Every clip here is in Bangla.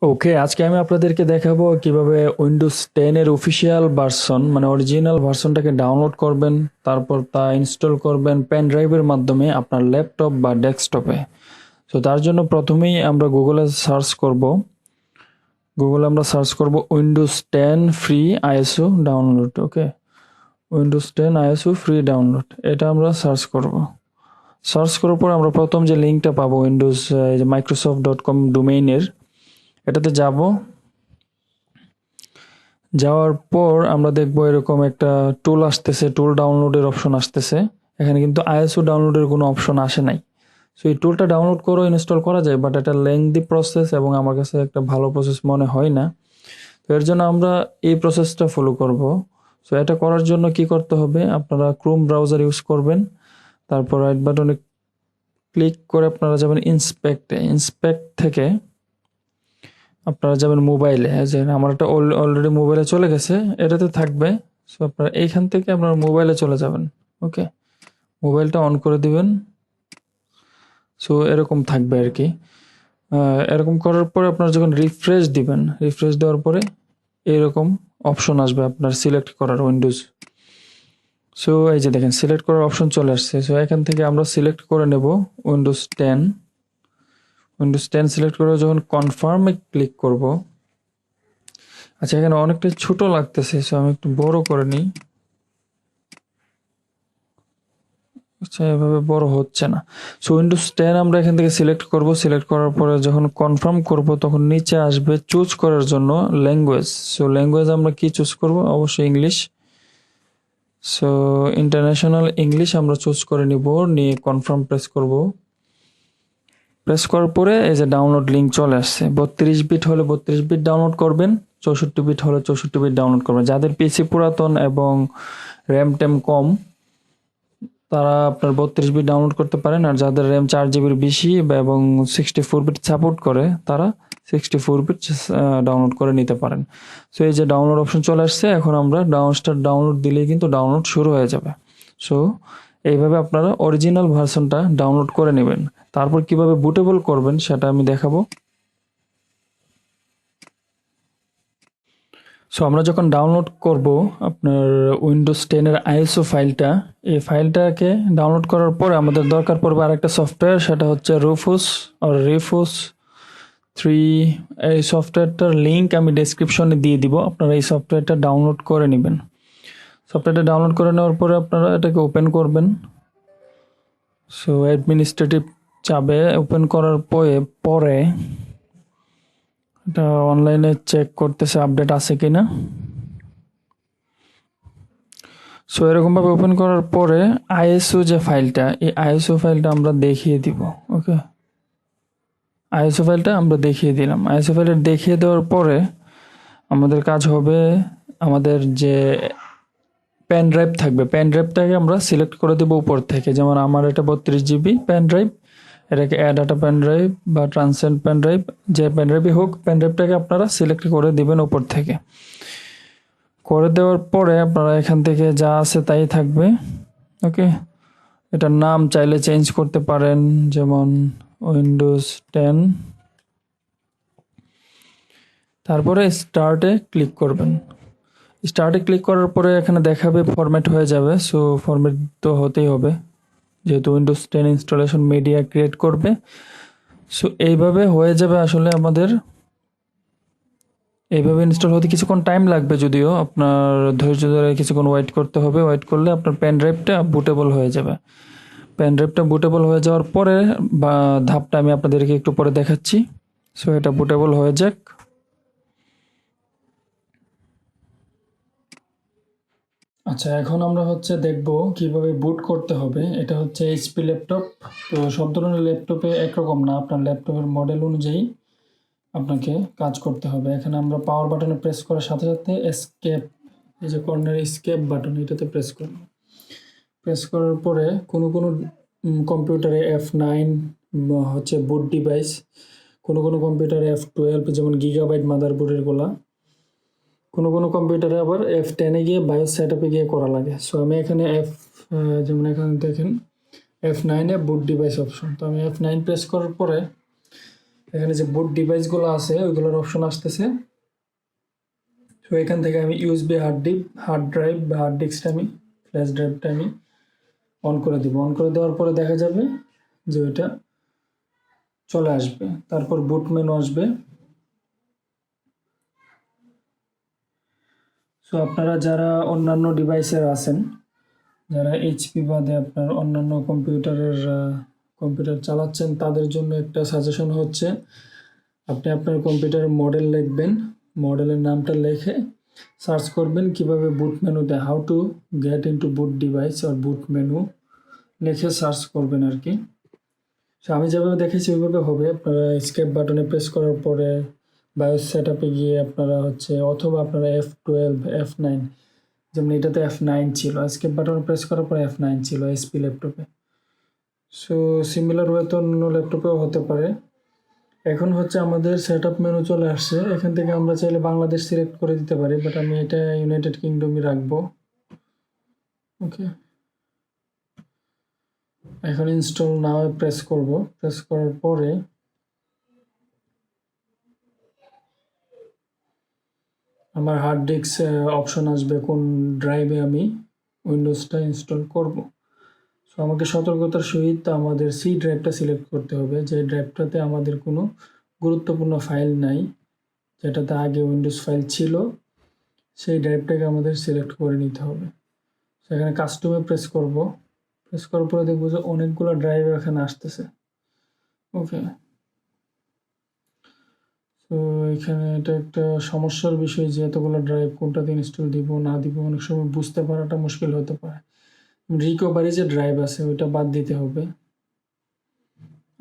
ওকে, আজকে আমি আপনাদেরকে দেখাবো কিভাবে উইন্ডোজ 10 এর অফিসিয়াল ভার্সন মানে অরিজিনাল ভার্সনটাকে ডাউনলোড করবেন, তারপর তা ইনস্টল করবেন পেন ড্রাইভের মাধ্যমে আপনার ল্যাপটপ বা ডেস্কটপে। তো তার জন্য প্রথমেই আমরা গুগলে সার্চ করব উইন্ডোজ 10 ফ্রি আইএসও ডাউনলোড। ওকে, উইন্ডোজ 10 আইএসও ফ্রি ডাউনলোড, এটা আমরা সার্চ করব। সার্চ করার পর আমরা প্রথম যে লিঙ্কটা পাবো উইন্ডোজ microsoft.com ডোমেইনের, এটাতে যাব। যাওয়ার পর আমরা দেখব এরকম একটা টুল আসতেছে, টুল ডাউনলোডের অপশন আসতেছে। এখানে কিন্তু আইএসও ডাউনলোডের কোনো অপশন আসে নাই। সো এই টুলটা ডাউনলোড করে ইনস্টল করা যায়, বাট এটা লেংদি প্রসেস এবং আমার কাছে একটা ভালো প্রসেস মনে হয় না। তো এর জন্য আমরা এই প্রসেসটা ফলো করব। সো এটা করার জন্য কি করতে হবে, আপনারা ক্রোম ব্রাউজার ইউজ করবেন, তারপর রাইট বাটনে ক্লিক করে আপনারা যাবেন ইন্সপেক্ট থেকে আপনারা যাবেন মোবাইলে। যে আমার একটা অলরেডি মোবাইলে চলে গেছে, এটাতে থাকবে। সো আপনারা এইখান থেকে আপনার মোবাইলে চলে যাবেন। ওকে, মোবাইলটা অন করে দিবেন। সো এরকম থাকবে আর কি। এরকম করার পরে আপনারা যখন রিফ্রেশ দিবেন, রিফ্রেশ দেওয়ার পরে এইরকম অপশন আসবে আপনার সিলেক্ট করার উইন্ডোজ। সো এই যে দেখেন সিলেক্ট করার অপশন চলে আসছে। সো এখান থেকে আমরা সিলেক্ট করে নেব উইন্ডোজ 10। উইন্ডোজ 10 সিলেক্ট করে যখন কনফার্মে ক্লিক করব, আচ্ছা এখানে অনেকটা ছোট লাগতেছে, সো আমি একটু বড় করে নিই। আচ্ছা এভাবে বড় হচ্ছে না। সো উইন্ডোজ 10 আমরা এখান থেকে সিলেক্ট করব। সিলেক্ট করার পরে যখন কনফার্ম করব তখন নিচে আসবে চুজ করার জন্য ল্যাঙ্গুয়েজ। সো ল্যাঙ্গুয়েজ আমরা কি চুজ করব, অবশ্যই ইংলিশ। সো ইন্টারন্যাশনাল ইংলিশ আমরা চুজ করে নিব, নিয়ে কনফার্ম প্রেস করব। প্রেস করার পরে এই যে ডাউনলোড লিঙ্ক চলে আসছে। 32 বিট হলে 32 বিট ডাউনলোড করবেন, 64 বিট হলে 64 বিট ডাউনলোড করবেন। যাদের পিসি পুরাতন এবং র্যাম ট্যাম কম তারা আপনার 32 বিট ডাউনলোড করতে পারেন, আর যাদের র্যাম 4 জিবির বেশি এবং 64 বিট সাপোর্ট করে তারা 64 বিট ডাউনলোড করে নিতে পারেন। সো এই যে ডাউনলোড অপশন চলে আসছে, এখন আমরা ডাউনলোড দিলেই কিন্তু ডাউনলোড শুরু হয়ে যাবে। সো এইভাবে আপনারা অরিজিনাল ভার্সনটা ডাউনলোড করে নেবেন। তারপর কিভাবে বুটেবল করবেন সেটা আমি দেখাবো। সো আমরা যখন ডাউনলোড করব আপনার উইন্ডোজ 10 এর আইএসও ফাইলটা, এই ফাইলটাকে ডাউনলোড করার পরে আমাদের দরকার পড়বে আরেকটা সফটওয়্যার, সেটা হচ্ছে রিফুস 3। এই সফটওয়্যারটার লিঙ্ক আমি ডেসক্রিপশনে দিয়ে দিব, আপনারা এই সফটওয়্যারটা ডাউনলোড করে নেবেন। সফটওয়্যারটা ডাউনলোড করে নেওয়ার পরে আপনারা এটাকে ওপেন করবেন। সো অ্যাডমিনিস্ট্রেটিভ চাবে, ওপেন করার পরে এটা অনলাইনে চেক করতেছে আপডেট আছে কিনা। সো এরকমভাবে ওপেন করার পরে আইএসও যে ফাইলটা, এই আইএসও ফাইলটা আমরা দেখিয়ে দিব। ওকে, আইএসও ফাইলটা আমরা দেখিয়ে দিলাম। আইএসও ফাইলটা দেখিয়ে দেওয়ার পরে আমাদের কাজ হবে, আমাদের যে পেন ড্রাইভ থাকবে, পেন ড্রাইভটাকে আমরা সিলেক্ট করে দেবো উপর থেকে। যেমন আমার এটা 32 জিবি পেন ড্রাইভ, এটাকে অ্যাডাটা পেন ড্রাইভ বা ট্রান্সেন্ট পেন ড্রাইভ, যে পেন ড্রাইভই হোক, পেন ড্রাইভটাকে আপনারা সিলেক্ট করে দিবেন উপর থেকে। করে দেওয়ার পরে আপনারা এখান থেকে যা আছে তাই থাকবে। ওকে, এটার নাম চাইলে চেঞ্জ করতে পারেন, যেমন উইন্ডোজ 10। তারপরে স্টার্টে ক্লিক করবেন। স্টার্টে ক্লিক করার পরে এখানে দেখাবে ফরম্যাট হয়ে যাবে। সো ফরম্যাট তো হতেই হবে, যেহেতু উইন্ডোজ 10 ইনস্টলেশন মিডিয়া ক্রিয়েট করবে। সো এইভাবে হয়ে যাবে। আসলে আমাদের এইভাবে ইনস্টল হতে কিছুক্ষণ টাইম লাগবে, যদিও আপনার ধৈর্য ধরে কিছুক্ষণ ওয়েট করতে হবে। ওয়েট করলে আপনার পেন ড্রাইভটা বুটেবল হয়ে যাবে। পেন ড্রাইভটা বুটেবল হয়ে যাওয়ার পরে বা ধাপটা আমি আপনাদেরকে একটু পরে দেখাচ্ছি। সো এটা বুটেবল হয়ে যাক। আচ্ছা, এখন আমরা দেখব কিভাবে বুট করতে হবে। এটা হচ্ছে এইচপি ল্যাপটপ। তো সব ধরনের ল্যাপটপে একরকম না, আপনার ল্যাপটপের মডেল অনুযায়ী আপনাকে কাজ করতে হবে। এখানে আমরা পাওয়ার বাটনে প্রেস করার সাথে সাথে এসকেপ, এই যে কর্নার এসকেপ বাটন, এটাতে প্রেস করব। প্রেস করার পরে কোনো কম্পিউটারে F9 হচ্ছে বুট ডিভাইস, কোনো কম্পিউটারে F12 যেমন গিগাবাইট মাদারবোর্ডের গুলা, কোনো কম্পিউটারে আবার F10-এ গিয়ে বায়োস সেটআপে গিয়ে করা লাগে। সো আমি এখানে যেমন এখানে দেখেন F9-এ বুট ডিভাইস অপশন, তো আমি F9 প্রেস করার পরে এখানে যে বুট ডিভাইসগুলো আছে ওইগুলোর অপশন আসতেছে। তো এখান থেকে আমি ইউএসবি হার্ড ড্রাইভ বা হার্ড ডিস্কটা আমি ফ্ল্যাশ ড্রাইভটা আমি অন করে দিব। অন করে দেওয়ার পরে দেখা যাবে যে ওইটা চলে আসবে। তারপর বুট মেনু আসবে। সো আপনারা যারা অন্যান্য ডিভাইসের আছেন, যারা এইচপি বাদে আপনার অন্যান্য কম্পিউটার চালাচ্ছেন, তাদের জন্য একটা সাজেশন হচ্ছে আপনি আপনার কম্পিউটারের মডেল লিখবেন, মডেলের নামটা লিখে সার্চ করবেন কিভাবে বুট মেনুতে how to get into boot device or boot menu লিখে সার্চ করবেন আর কি। সো আমি যেভাবে দেখেছি ওইভাবে হবে। আপনারা এসকেপ বাটনে প্রেস করার পরে বায়োস সেটআপে গিয়ে আপনারা অথবা আপনারা F12 F9, যেমন এটাতে F9 ছিল, এসকেপ বাটনে প্রেস করার পরে F9 ছিল এসপি ল্যাপটপে। সো সিমিলার ওয়ে তো অন্য ল্যাপটপেও হতে পারে। এখন আমাদের সেটআপ মেনু চলে আসছে। এখান থেকে আমরা চাইলে বাংলাদেশ সিলেক্ট করে দিতে পারি, বাট আমি এটা ইউনাইটেড কিংডমই রাখবো। ওকে, এখন ইনস্টল নাও প্রেস করব। প্রেস করার পরে আমার হার্ড ডিস্ক অপশন আসবে কোন ড্রাইভে আমি উইন্ডোজটা ইনস্টল করব। সো আমাকে সতর্কতার সহিত আমাদের সি ড্রাইভটা সিলেক্ট করতে হবে, যে ড্রাইভটাতে আমাদের কোনো গুরুত্বপূর্ণ ফাইল নাই, যেটাতে আগে উইন্ডোজ ফাইল ছিল, সেই ড্রাইভটাকে আমাদের সিলেক্ট করে নিতে হবে। সেখানে কাস্টমে প্রেস করব। প্রেস করার পরে দেখবো যে অনেকগুলো ড্রাইভ এখানে আসতেছে। ওকে, তো এখানে এটা একটা সমস্যার বিষয় যে এতগুলো ড্রাইভ কোনটাতে ইনস্টল দিব না দিব অনেক সময় বুঝতে পারাটা মুশকিল হতে পারে। রিকভারি যে ড্রাইভ আছে ওইটা বাদ দিতে হবে।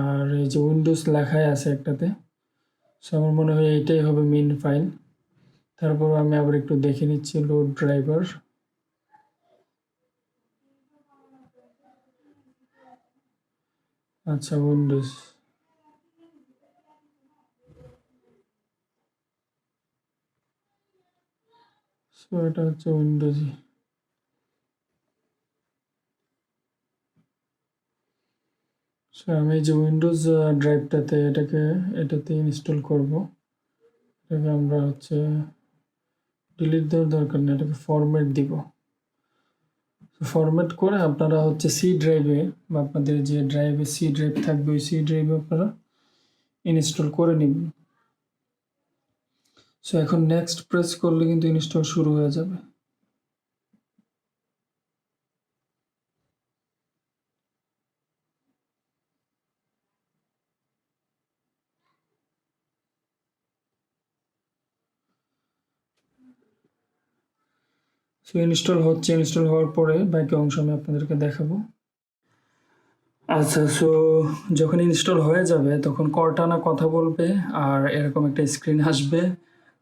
আর এই যে উইন্ডোজ লেখাই আছে একটাতে, সো আমার মনে হয় এইটাই হবে মেইন ফাইল। তারপর আমি আবার একটু দেখে নিচ্ছি লোড ড্রাইভার। আচ্ছা, উইন্ডোজ, সো এটা উইন্ডোজই। সো আমি যে উইন্ডোজ ড্রাইভটাতে এটাতে ইনস্টল করব। এটাকে আমরা ডিলিট দেওয়ার দরকার নেই, এটাকে ফরম্যাট দিব। ফরম্যাট করে আপনারা সি ড্রাইভে বা আপনাদের যে ড্রাইভে সি ড্রাইভ থাকবে ওই সি ড্রাইভে আপনারা ইনস্টল করে নেবেন। সো এখন নেক্সট প্রেস করলে কিন্তু ইনস্টল শুরু হয়ে যাবে। সো ইনস্টল হওয়ার পরে বাকি অংশ আমি আপনাদেরকে দেখাবো। আচ্ছা, সো যখন ইনস্টল হয়ে যাবে তখন কর্টানা কথা বলবে আর এরকম একটা স্ক্রিন আসবে।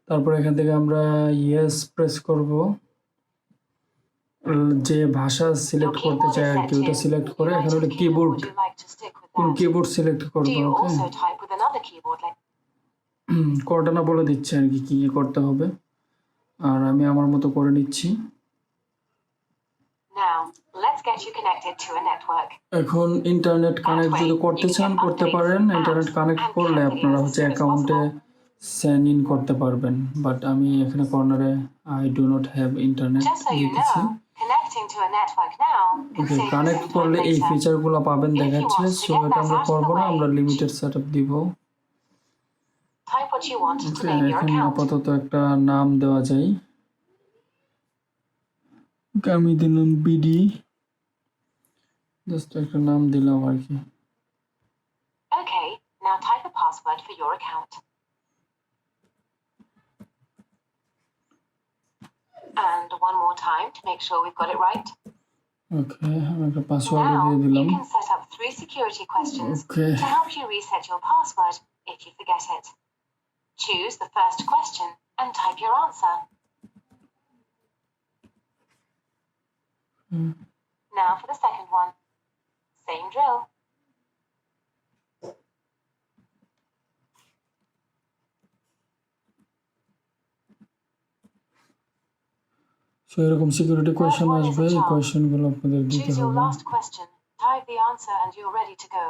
তারপর এখান থেকে আমরা ইয়েস প্রেস করব। যে ভাষা সিলেক্ট করতে চাই আর কি ওটা সিলেক্ট করে এখানে একটা কিবোর্ড, কোন কিবোর্ড সিলেক্ট করব। ওকে, কর্টানা বলে দিচ্ছে আর কি করতে হবে, আর আমি আমার মতো করে নিচ্ছি। এখন ইন্টারনেট কানেক্ট যদি করতে চান করতে পারেন। ইন্টারনেট কানেক্ট করলে আপনারা অ্যাকাউন্টে সাইন ইন করতে পারবেন, বাট আমি এখানে কর্নারে I do not have internet লিখেছি। ওকে, কানেক্ট করলে এই ফিচারগুলো পাবেন দেখাচ্ছে। সো এটা আমরা করবো না, আমরা লিমিটেড সেটআপ দিব। ওকে, এখন আপাতত একটা নাম দেওয়া যায়। আমি দিলাম বিডি, জাস্ট একটা নাম দিলাম আর কি। Okay, now type a password for your account. And one more time to make sure we've got it right. Okay, আমি একটা পাসওয়ার্ড দিয়ে দিলাম। You can set up 3 security questions Okay. to help you reset your password if you forget it. Choose the first question and type your answer. Now for the second one. Same drill. So এরকম সিকিউরিটি কোয়েশ্চেন আসবে, এই কোয়েশ্চেনগুলো আপনাদের দিতে Choose your হবে। last question, type the answer and you're ready to go.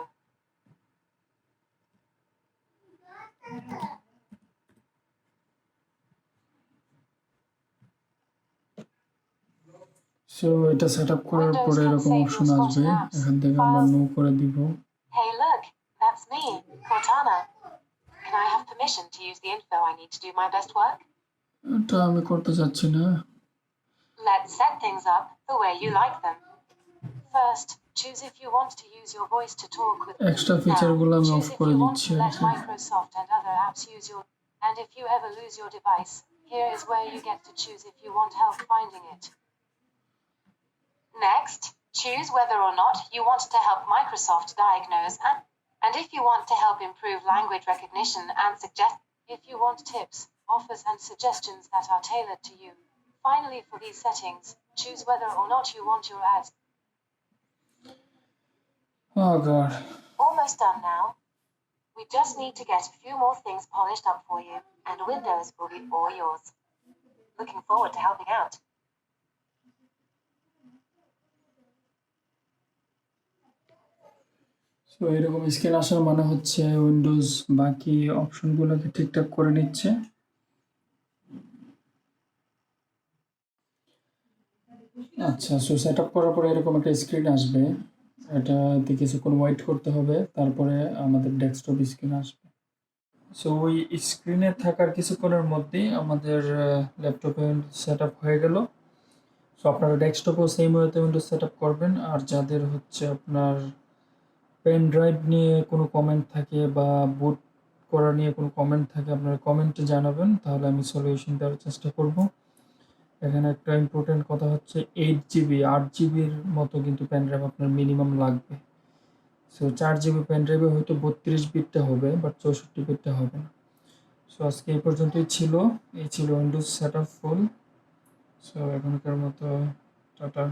So এটা সেট আপ করার Windows পরে can এরকম save your অপশন আসবে, spotted apps, এখান থেকে আমরা files. নো করে দিব। Hey look, that's me, Cortana. Can I have permission to use the info I need to do my best work? এটা আমি করতে চাচ্ছি না। Let's set things up the way you like them. First, choose if you want to use your voice to talk with me. Extra Now, ফিচারগুলো আমি অফ choose if করে you want দিচ্ছি to আর let কি। Microsoft and other apps use your. And if you ever lose your device, here is where you get to choose if you want help finding it. Next, choose whether or not you want to help Microsoft diagnose and if you want to help improve language recognition and suggest if you want tips, offers and suggestions that are tailored to you. Finally, for these settings, choose whether or not you want your ads. Oh god. Almost done now. We just need to get a few more things polished up for you, and Windows will be all yours. Looking forward to helping out. So এরকম স্ক্রিন আসার মানে হচ্ছে উইন্ডোজ বাকি অপশনগুলোকে ঠিকঠাক করে নিচ্ছে। আচ্ছা, সো সেট আপ করার পরে এরকম একটা স্ক্রিন আসবে, এটাতে কিছুক্ষণ ওয়েট করতে হবে, তারপরে আমাদের ডেস্কটপ স্ক্রিন আসবে। সো ওই স্ক্রিনে থাকার কিছুক্ষণের মধ্যেই আমাদের ল্যাপটপে সেট আপ হয়ে গেল। সো আপনারা ডেস্কটপও সেম ওয়েতে উইন্ডোজ সেট আপ করবেন। আর যাদের হচ্ছে আপনার পেন ড্রাইভ নিয়ে কোনো কমেন্ট থাকে বা বুট করা নিয়ে কোনো কমেন্ট থাকে, আপনারা কমেন্টে জানাবেন, তাহলে আমি সলিউশন দেওয়ার চেষ্টা করব। এখানে একটা ইম্পর্টেন্ট কথা হচ্ছে 8 GB 8 GBর মতো কিন্তু পেন ড্রাইভ আপনার মিনিমাম লাগবে। সো 4 GB পেন ড্রাইভে হয়তো 32 বিটটা হবে, বাট 64 বিটটা হবে না। সো আজকে এই পর্যন্তই ছিল। এই ছিল উইন্ডোজ সেট আপ ফুল। সো এখনকার মতো টাটা।